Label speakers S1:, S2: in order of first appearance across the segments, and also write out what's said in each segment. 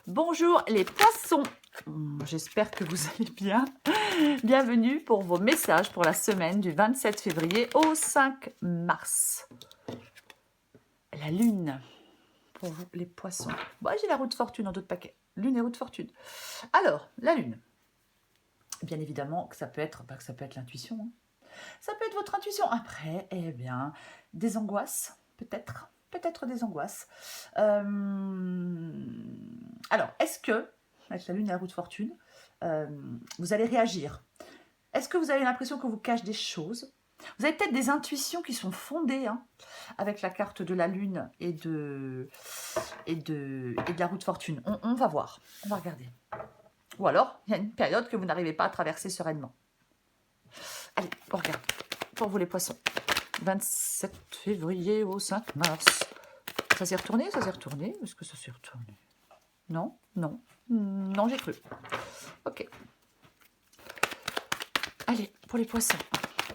S1: Bonjour les poissons, j'espère que vous allez bien. Bienvenue pour vos messages pour la semaine du 27 février au 5 mars. La lune, pour vous les poissons. Bon, j'ai la roue de fortune en d'autres paquets. Lune et roue de fortune. Alors, la lune. Bien évidemment que ça peut être, l'intuition. Hein. Ça peut être votre intuition. Après, eh bien, des angoisses, peut-être. Peut-être des angoisses. Alors, est-ce que, avec la lune et la roue de fortune, vous allez réagir? Est-ce que vous avez l'impression qu'on vous cache des choses? Vous avez peut-être des intuitions qui sont fondées hein, avec la carte de la lune et de la roue de fortune. On va voir, on va regarder. Ou alors, il y a une période que vous n'arrivez pas à traverser sereinement. Allez, on regarde. Pour vous les poissons. 27 février au 5 mars. Ça s'est retourné? Ça s'est retourné? Est-ce que ça s'est retourné? Non? Non? Non, j'ai cru. Ok. Allez, pour les poissons.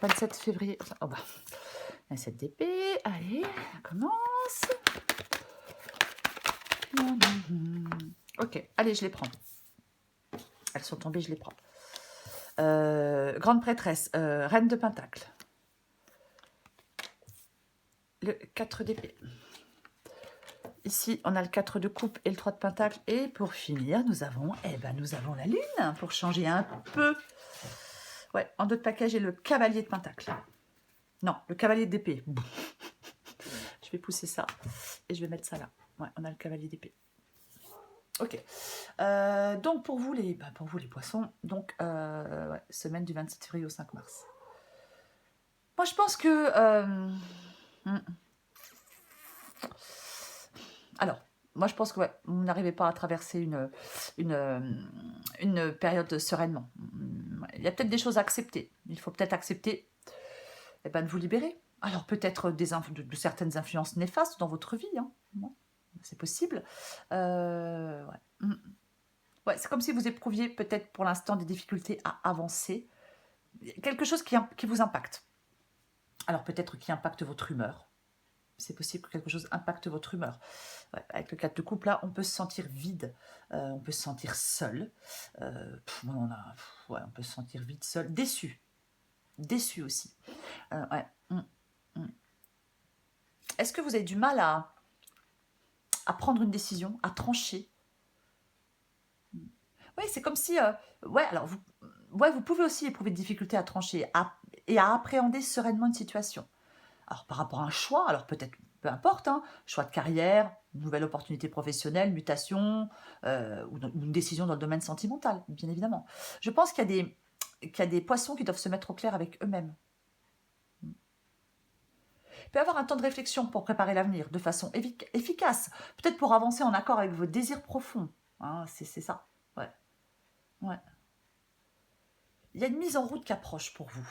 S1: 27 février. Oh bah. 27 d'épée. Allez, on commence. Ok, allez, je les prends. Elles sont tombées, je les prends. Grande prêtresse, reine de Pentacle. Le 4 d'épée. Ici, on a le 4 de coupe et le 3 de pentacle. Et pour finir, nous avons la lune pour changer un peu. Ouais, en d'autres paquets, j'ai le cavalier de pentacle. Non, le cavalier d'épée. Je vais pousser ça et je vais mettre ça là. Ouais, on a le cavalier d'épée. Ok. Donc, pour vous les poissons, donc, ouais, semaine du 27 février au 5 mars. Moi, je pense que... Alors, moi, je pense que ouais, vous n'arrivez pas à traverser une période sereinement. Il y a peut-être des choses à accepter. Il faut peut-être accepter de vous libérer. Alors, peut-être de certaines influences néfastes dans votre vie. Hein. C'est possible. Ouais. Ouais, c'est comme si vous éprouviez peut-être pour l'instant des difficultés à avancer. Quelque chose qui vous impacte. Alors, peut-être qui impacte votre humeur. C'est possible que quelque chose impacte votre humeur. Ouais, avec le 4 de coupe, là, on peut se sentir vide, on peut se sentir seul. On peut se sentir vide, seul, déçu. Déçu aussi. Ouais. Est-ce que vous avez du mal à prendre une décision, à trancher? Oui, c'est comme si... alors vous pouvez aussi éprouver des difficultés à trancher et à appréhender sereinement une situation. Alors, par rapport à un choix, alors peut-être, peu importe, hein, choix de carrière, nouvelle opportunité professionnelle, mutation, ou une décision dans le domaine sentimental, bien évidemment. Je pense qu'il y a des poissons qui doivent se mettre au clair avec eux-mêmes. Il peut y avoir un temps de réflexion pour préparer l'avenir de façon efficace, peut-être pour avancer en accord avec vos désirs profonds. Hein, c'est ça. Ouais. Ouais. Il y a une mise en route qui approche pour vous.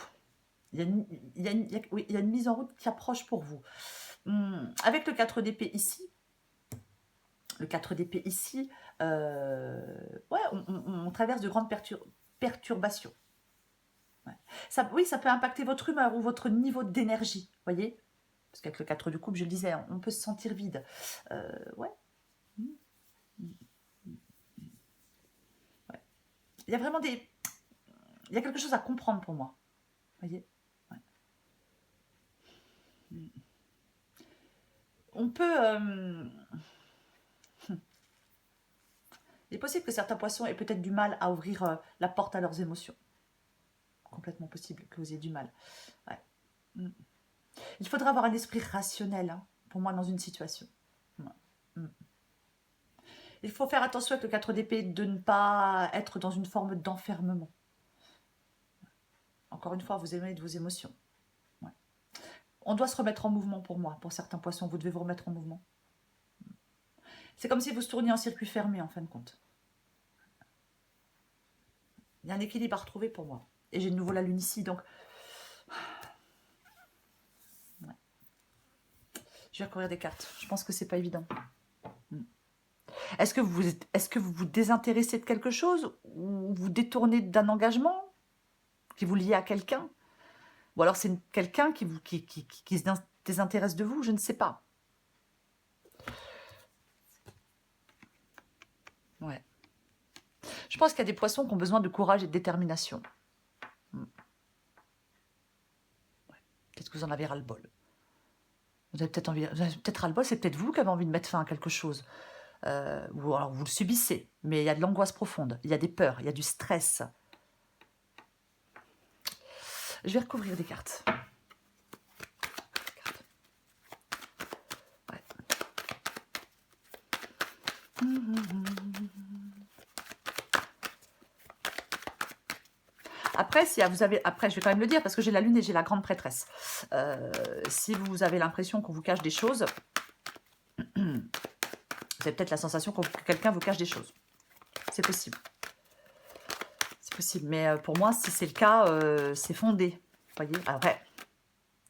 S1: Il y a une mise en route qui approche pour vous. Avec le 4 d'épée ici, ouais, on traverse de grandes perturbations. Ouais. Ça peut impacter votre humeur ou votre niveau d'énergie, voyez? Parce qu'avec le 4 de coupe, je le disais, on peut se sentir vide. Ouais. Ouais. Il y a vraiment il y a quelque chose à comprendre pour moi, voyez? Ouais. On peut... Il est possible que certains poissons aient peut-être du mal à ouvrir la porte à leurs émotions. Complètement possible que vous ayez du mal. Ouais. Il faudra avoir un esprit rationnel, hein, pour moi, dans une situation. Ouais. Il faut faire attention avec le 4 d'épée de ne pas être dans une forme d'enfermement. Encore une fois, vous éloignez de vos émotions. Ouais. On doit se remettre en mouvement pour moi. Pour certains poissons, vous devez vous remettre en mouvement. C'est comme si vous se tourniez en circuit fermé, en fin de compte. Il y a un équilibre à retrouver pour moi. Et j'ai de nouveau la lune ici, donc... Ouais. Je vais recourir des cartes. Je pense que c'est pas évident. Est-ce que vous vous désintéressez de quelque chose ou vous détournez d'un engagement qui vous lie à quelqu'un? Ou alors c'est quelqu'un qui se désintéresse de vous? Je ne sais pas. Ouais. Je pense qu'il y a des poissons qui ont besoin de courage et de détermination. Hmm. Ouais. Peut-être que vous en avez ras-le-bol. Vous avez peut-être envie, vous avez peut-être ras-le-bol, c'est peut-être vous qui avez envie de mettre fin à quelque chose. Ou alors vous le subissez, mais il y a de l'angoisse profonde, il y a des peurs, il y a du stress. Je vais recouvrir des cartes. Ouais. Après, si vous avez, après, je vais quand même le dire parce que j'ai la lune et j'ai la grande prêtresse. Si vous avez l'impression qu'on vous cache des choses, vous avez peut-être la sensation que quelqu'un vous cache des choses. C'est possible. C'est possible. Mais pour moi, si c'est le cas, c'est fondé. Vous voyez. Après,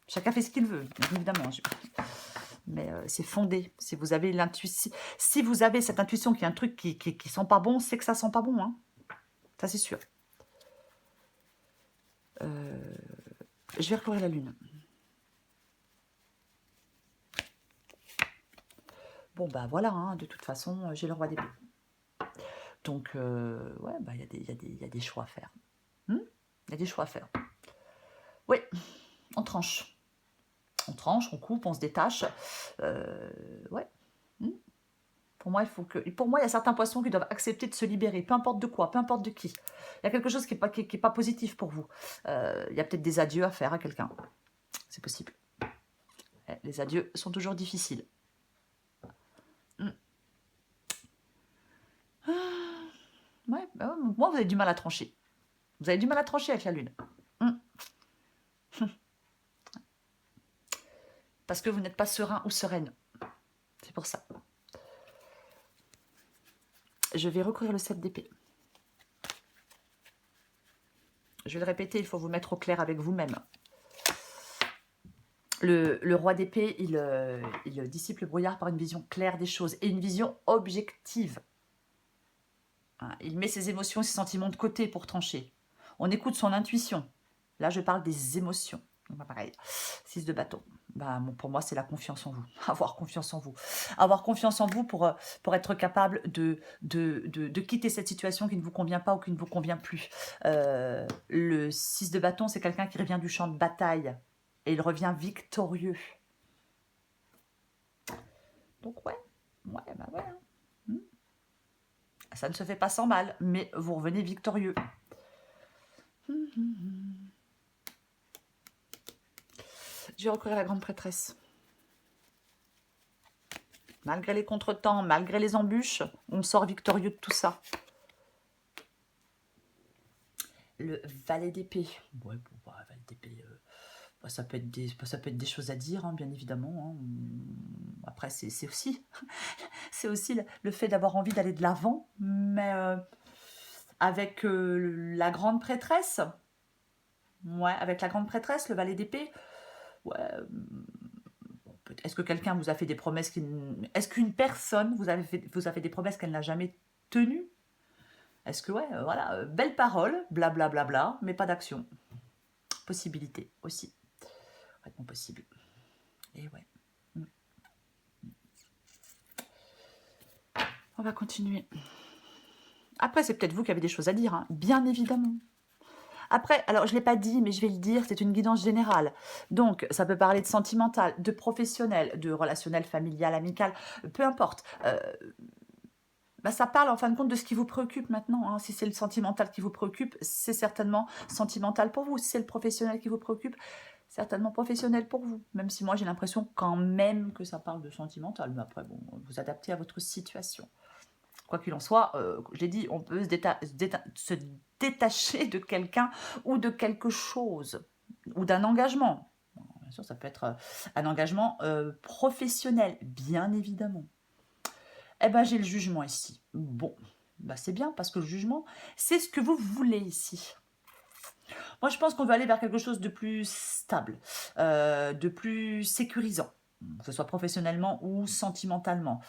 S1: chacun fait ce qu'il veut, évidemment. Mais c'est fondé. Si vous avez l'intuition, si vous avez cette intuition qu'il y a un truc qui sent pas bon, c'est que ça sent pas bon. Hein. Ça, c'est sûr. Je vais recouvrir la lune. Bon, bah voilà, hein, de toute façon, j'ai le roi d'épée. Donc, ouais, bah, il y a des choix à faire. Il y a des choix à faire. Oui, on tranche. On tranche, on coupe, on se détache. Ouais. Pour moi, il y a certains poissons qui doivent accepter de se libérer, peu importe de quoi, peu importe de qui. Il y a quelque chose qui n'est pas positif pour vous. Il y a peut-être des adieux à faire à quelqu'un. C'est possible. Les adieux sont toujours difficiles. Ouais, bah ouais, moi, vous avez du mal à trancher. Vous avez du mal à trancher avec la lune. Parce que vous n'êtes pas serein ou sereine. C'est pour ça. Je vais recouvrir le 7 d'épée. Je vais le répéter, il faut vous mettre au clair avec vous-même. Le roi d'épée, il dissipe le brouillard par une vision claire des choses et une vision objective. Il met ses émotions et ses sentiments de côté pour trancher. On écoute son intuition. Là, je parle des émotions. Bah, pareil. 6 de bâton. Bah, pour moi, c'est la confiance en vous. Avoir confiance en vous. Avoir confiance en vous pour être capable de quitter cette situation qui ne vous convient pas ou qui ne vous convient plus. Le 6 de bâton, c'est quelqu'un qui revient du champ de bataille. Et il revient victorieux. Donc, ouais. Ouais, bah ouais. Ça ne se fait pas sans mal, mais vous revenez victorieux. Je vais recourir à la grande prêtresse. Malgré les contretemps, malgré les embûches, on sort victorieux de tout ça. Le valet d'épée. Ouais, bon, bah, valet d'épée, ça peut être des choses à dire, hein, bien évidemment. Hein. Après, c'est aussi, c'est aussi le fait d'avoir envie d'aller de l'avant, mais avec la grande prêtresse. Ouais, avec la grande prêtresse, le valet d'épée. Ouais. Est-ce que quelqu'un vous a fait des promesses Est-ce qu'une personne vous a fait des promesses qu'elle n'a jamais tenues? Est-ce que, ouais, voilà, belle parole, blablabla, bla, bla, bla, mais pas d'action. Possibilité aussi. Complètement possible. Et ouais. On va continuer. Après, c'est peut-être vous qui avez des choses à dire, hein, bien évidemment. Après, alors je ne l'ai pas dit, mais je vais le dire, c'est une guidance générale. Donc, ça peut parler de sentimental, de professionnel, de relationnel, familial, amical, peu importe. Bah, ça parle en fin de compte de ce qui vous préoccupe maintenant. Hein. Si c'est le sentimental qui vous préoccupe, c'est certainement sentimental pour vous. Si c'est le professionnel qui vous préoccupe, certainement professionnel pour vous. Même si moi j'ai l'impression quand même que ça parle de sentimental. Mais après, bon, vous adaptez à votre situation. Quoi qu'il en soit, je l'ai dit, on peut se détacher de quelqu'un ou de quelque chose, ou d'un engagement. Bon, bien sûr, ça peut être un engagement professionnel, bien évidemment. Eh bien, j'ai le jugement ici. Bon, bah c'est bien, parce que le jugement, c'est ce que vous voulez ici. Moi, je pense qu'on veut aller vers quelque chose de plus stable, de plus sécurisant, que ce soit professionnellement ou sentimentalement.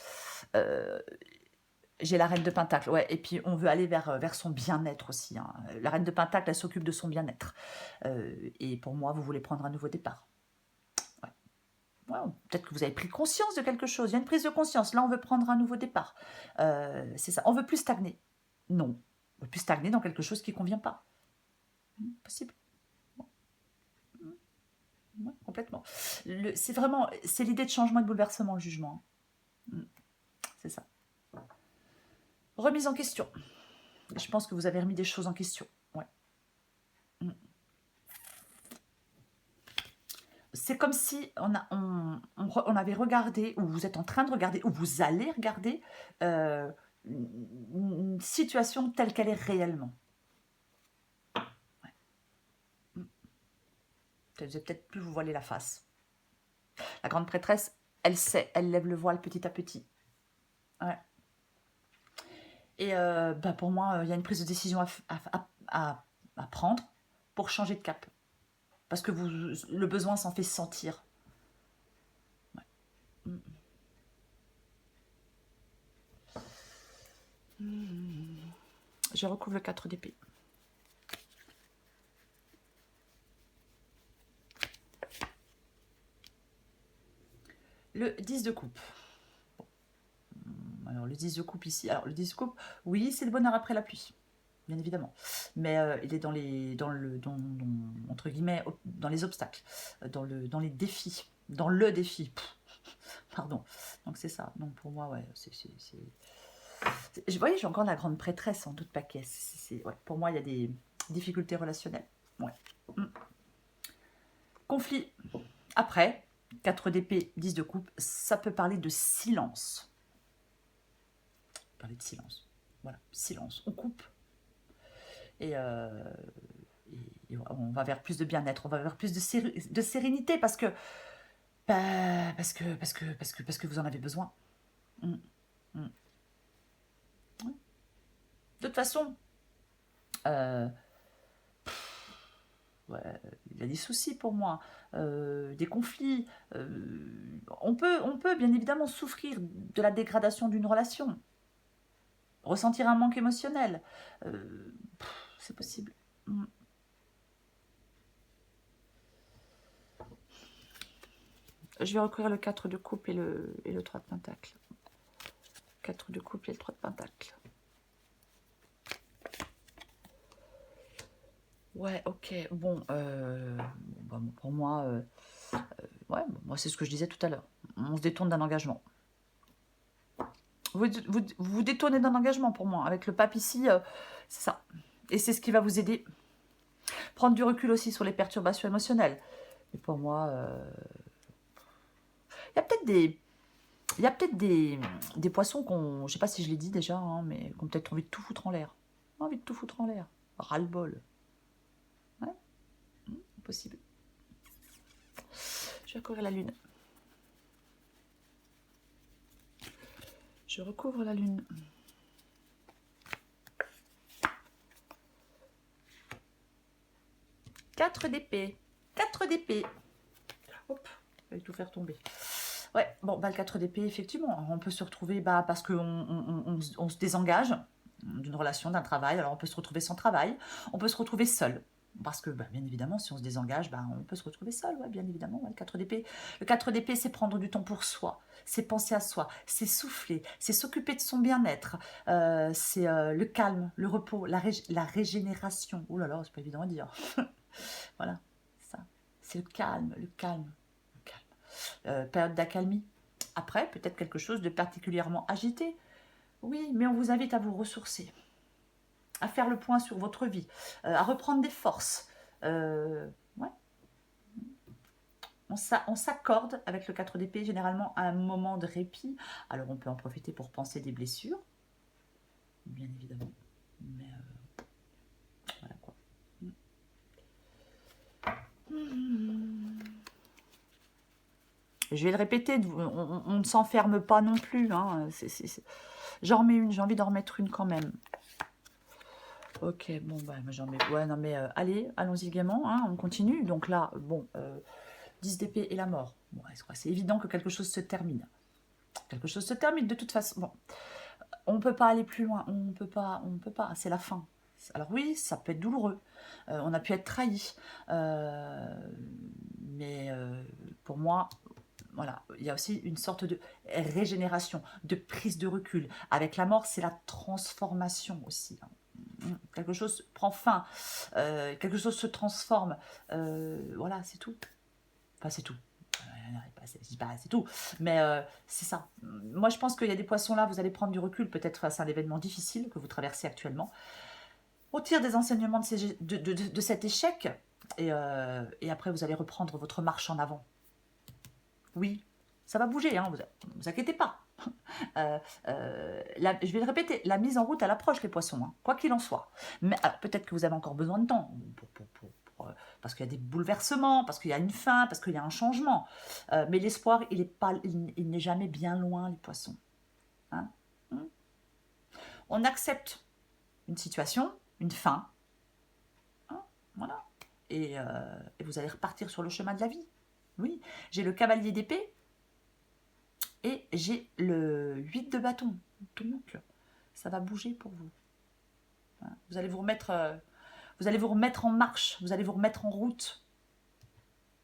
S1: J'ai la reine de Pentacle, ouais, et puis on veut aller vers son bien-être aussi. Hein. La reine de Pentacle, elle s'occupe de son bien-être. Et pour moi, vous voulez prendre un nouveau départ. Ouais. Ouais, peut-être que vous avez pris conscience de quelque chose. Il y a une prise de conscience. Là, on veut prendre un nouveau départ. C'est ça. On veut plus stagner. Non. On veut plus stagner dans quelque chose qui ne convient pas. Possible. Ouais, complètement. C'est vraiment, c'est l'idée de changement et de bouleversement, le jugement. C'est ça. Remise en question. Je pense que vous avez remis des choses en question. Ouais. C'est comme si on avait regardé, ou vous êtes en train de regarder, ou vous allez regarder une situation telle qu'elle est réellement. Ouais. Vous n'avez peut-être plus vous voiler la face. La grande prêtresse, elle sait, elle lève le voile petit à petit. Ouais. Et pour moi, il y a une prise de décision à prendre pour changer de cap. Parce que le besoin s'en fait sentir. Ouais. Je recouvre le 4 d'épée. Le 10 de coupe. Bon. Alors le 10 de coupe ici. Alors le 10 de coupe, oui, c'est le bonheur après la pluie. Bien évidemment. Mais il est entre guillemets, dans les obstacles, dans les défis, dans le défi. Pardon. Donc c'est ça. Donc pour moi, ouais, vous voyez, j'ai encore la grande prêtresse en toute paquet. Ouais, pour moi, il y a des difficultés relationnelles. Ouais. Conflit. Après, 4 d'épée, 10 de coupe, ça peut parler de silence. Parler de silence. Voilà, silence. On coupe. Et on va vers plus de bien-être, on va vers plus de sérénité parce que vous en avez besoin. De toute façon, ouais, il y a des soucis pour moi, des conflits. On peut bien évidemment souffrir de la dégradation d'une relation, ressentir un manque émotionnel. C'est possible. Je vais recourir le 4 de coupe et le 3 de pentacle. 4 de coupe et le 3 de pentacle. Ouais, ok. Bon, pour moi, ouais, moi c'est ce que je disais tout à l'heure. On se détourne d'un engagement. Vous détournez d'un engagement pour moi. Avec le pape ici, c'est ça. Et c'est ce qui va vous aider. Prendre du recul aussi sur les perturbations émotionnelles. Et pour moi, il y a peut-être des poissons qu'on, je sais pas si je l'ai dit déjà, hein, mais qui ont peut-être envie de tout foutre en l'air. Envie de tout foutre en l'air. Ras-le-bol. Ouais, possible. Je vais recouvrir la lune. Je recouvre la lune. Quatre d'épée. 4 d'épée. Hop, je vais tout faire tomber. Ouais, bon, le 4 d'épée, effectivement, on peut se retrouver parce qu'on on se désengage d'une relation, d'un travail. Alors, on peut se retrouver sans travail, on peut se retrouver seul. Parce que, bien évidemment, si on se désengage, on peut se retrouver seul, ouais, bien évidemment. Ouais, le 4 d'épée. Le 4 d'épée, c'est prendre du temps pour soi, c'est penser à soi, c'est souffler, c'est s'occuper de son bien-être, c'est le calme, le repos, la régénération. Ouh là là, c'est pas évident à dire. Voilà, ça. C'est le calme, le calme, le calme. Période d'accalmie. Après, peut-être quelque chose de particulièrement agité. Oui, mais on vous invite à vous ressourcer, à faire le point sur votre vie, à reprendre des forces. Ouais. On s'accorde avec le 4 d'épée généralement à un moment de répit. Alors on peut en profiter pour penser des blessures, bien évidemment. Mais voilà quoi. Je vais le répéter, on ne s'enferme pas non plus. Hein. J'en remets une, j'ai envie d'en remettre une quand même. Ok, bon, j'en mets. Ouais, non, mais allez, allons-y gaiement, hein, on continue. Donc là, bon, 10 d'épée et la mort. Bon, c'est évident que quelque chose se termine. Quelque chose se termine de toute façon. Bon, on ne peut pas aller plus loin, on ne peut pas, c'est la fin. Alors oui, ça peut être douloureux, on a pu être trahi, mais pour moi, voilà, il y a aussi une sorte de régénération, de prise de recul. Avec la mort, c'est la transformation aussi, hein. Quelque chose prend fin, quelque chose se transforme. Voilà, c'est tout. Enfin, c'est tout. Je dis pas c'est tout, mais c'est ça. Moi, je pense qu'il y a des poissons là, vous allez prendre du recul peut-être face à un événement difficile que vous traversez actuellement. On tire des enseignements de cet échec et après vous allez reprendre votre marche en avant. Oui, ça va bouger, hein, vous inquiétez pas. Je vais le répéter, la mise en route à l'approche, les poissons, hein, quoi qu'il en soit. Mais peut-être que vous avez encore besoin de temps, parce qu'il y a des bouleversements, parce qu'il y a une fin, parce qu'il y a un changement. Mais l'espoir, il n'est jamais bien loin, les poissons. Hein. On accepte une situation, une fin, hein, voilà. Et vous allez repartir sur le chemin de la vie. Oui, j'ai le cavalier d'épée, et j'ai le 8 de bâton. Donc, ça va bouger pour vous. Vous allez vous remettre en marche, vous allez vous remettre en route.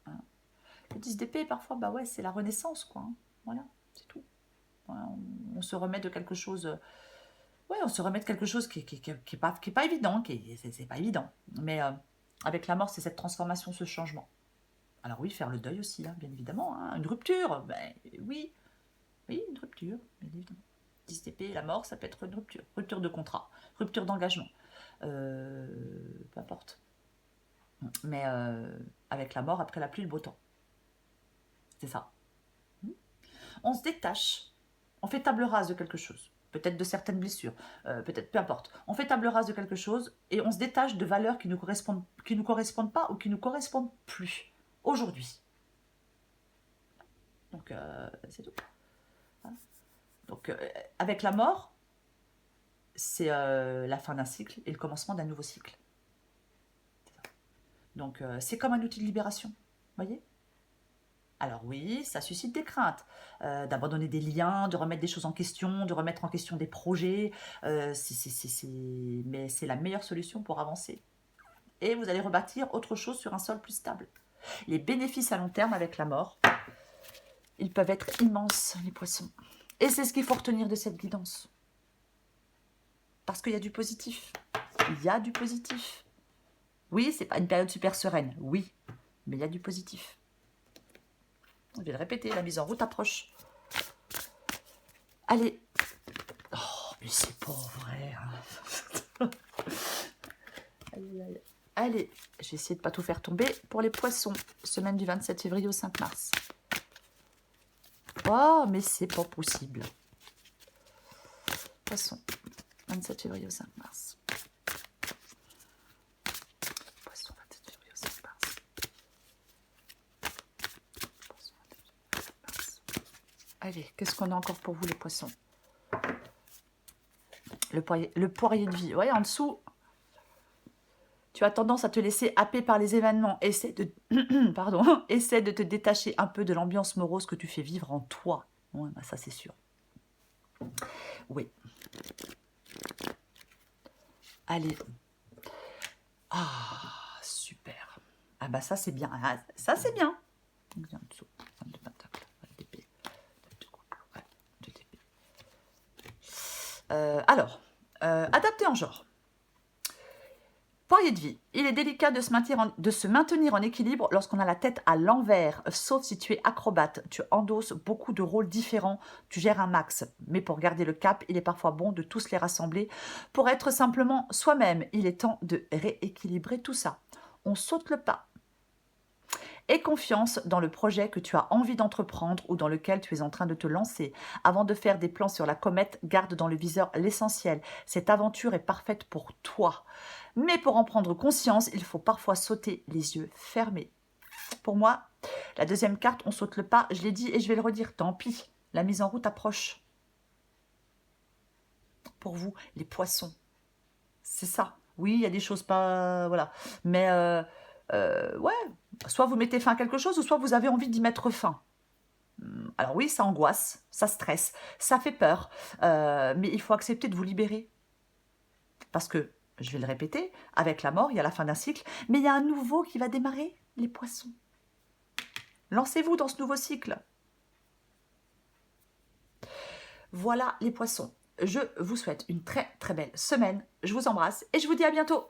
S1: Le 10 d'épée, parfois, bah ouais, c'est la renaissance, quoi. Voilà, c'est tout. Voilà, on se remet de quelque chose. Ouais, on se remet de quelque chose qui est pas évident, c'est pas évident. Mais avec la mort, c'est cette transformation, ce changement. Alors oui, faire le deuil aussi, hein, bien évidemment. Hein. Une rupture, ben oui. Oui, une rupture, bien évidemment. 10 d'épée, la mort, ça peut être une rupture. Rupture de contrat, rupture d'engagement. Peu importe. Mais avec la mort, après la pluie, le beau temps. C'est ça. On se détache. On fait table rase de quelque chose. Peut-être de certaines blessures. Peut-être, peu importe. On fait table rase de quelque chose et on se détache de valeurs qui ne nous correspondent pas ou qui nous correspondent plus. Aujourd'hui. Donc, c'est tout. Voilà. Donc, avec la mort, c'est la fin d'un cycle et le commencement d'un nouveau cycle. Donc, c'est comme un outil de libération. Voyez ? Alors oui, ça suscite des craintes, d'abandonner des liens, de remettre des choses en question, de remettre en question des projets. Mais c'est la meilleure solution pour avancer. Et vous allez rebâtir autre chose sur un sol plus stable. Les bénéfices à long terme avec la mort, ils peuvent être immenses, les poissons. Et c'est ce qu'il faut retenir de cette guidance. Parce qu'il y a du positif. Il y a du positif. Oui, c'est pas une période super sereine, oui, mais il y a du positif. Je vais le répéter, la mise en route approche. Allez. Oh, mais c'est pas vrai. Hein. Allez, je vais essayer de ne pas tout faire tomber. Pour les poissons, semaine du 27 février au 5 mars. Oh, mais c'est pas possible. Poisson, 27 février au 5 mars. Poisson, 27 février au 5 mars. Poisson, 27 février au 5 mars. Allez, qu'est-ce qu'on a encore pour vous, les poissons? Le poirier de vie. Ouais, en dessous, tu as tendance à te laisser happer par les événements. Essaie de, essaie de te détacher un peu de l'ambiance morose que tu fais vivre en toi. Ouais, bah ça, c'est sûr. Oui. Allez. Ah, super. Ah bah ça, c'est bien. Ah, ça, c'est bien. En dessous, de pentacle, d'épée. Alors, adapté en genre. Poirier de vie. Il est délicat de se maintenir en équilibre lorsqu'on a la tête à l'envers, sauf si tu es acrobate. Tu endosses beaucoup de rôles différents, tu gères un max. Mais pour garder le cap, il est parfois bon de tous les rassembler pour être simplement soi-même. Il est temps de rééquilibrer tout ça. On saute le pas. Aie confiance dans le projet que tu as envie d'entreprendre ou dans lequel tu es en train de te lancer. Avant de faire des plans sur la comète, garde dans le viseur l'essentiel. Cette aventure est parfaite pour toi. Mais pour en prendre conscience, il faut parfois sauter les yeux fermés. Pour moi, la deuxième carte, on saute le pas, je l'ai dit et je vais le redire, tant pis, la mise en route approche. Pour vous, les poissons, c'est ça. Oui, il y a des choses pas... Voilà. Mais, ouais, soit vous mettez fin à quelque chose, ou soit vous avez envie d'y mettre fin. Alors oui, ça angoisse, ça stresse, ça fait peur, mais il faut accepter de vous libérer. Parce que, je vais le répéter, avec la mort, il y a la fin d'un cycle, mais il y a un nouveau qui va démarrer, les poissons. Lancez-vous dans ce nouveau cycle. Voilà les poissons. Je vous souhaite une très très belle semaine. Je vous embrasse et je vous dis à bientôt.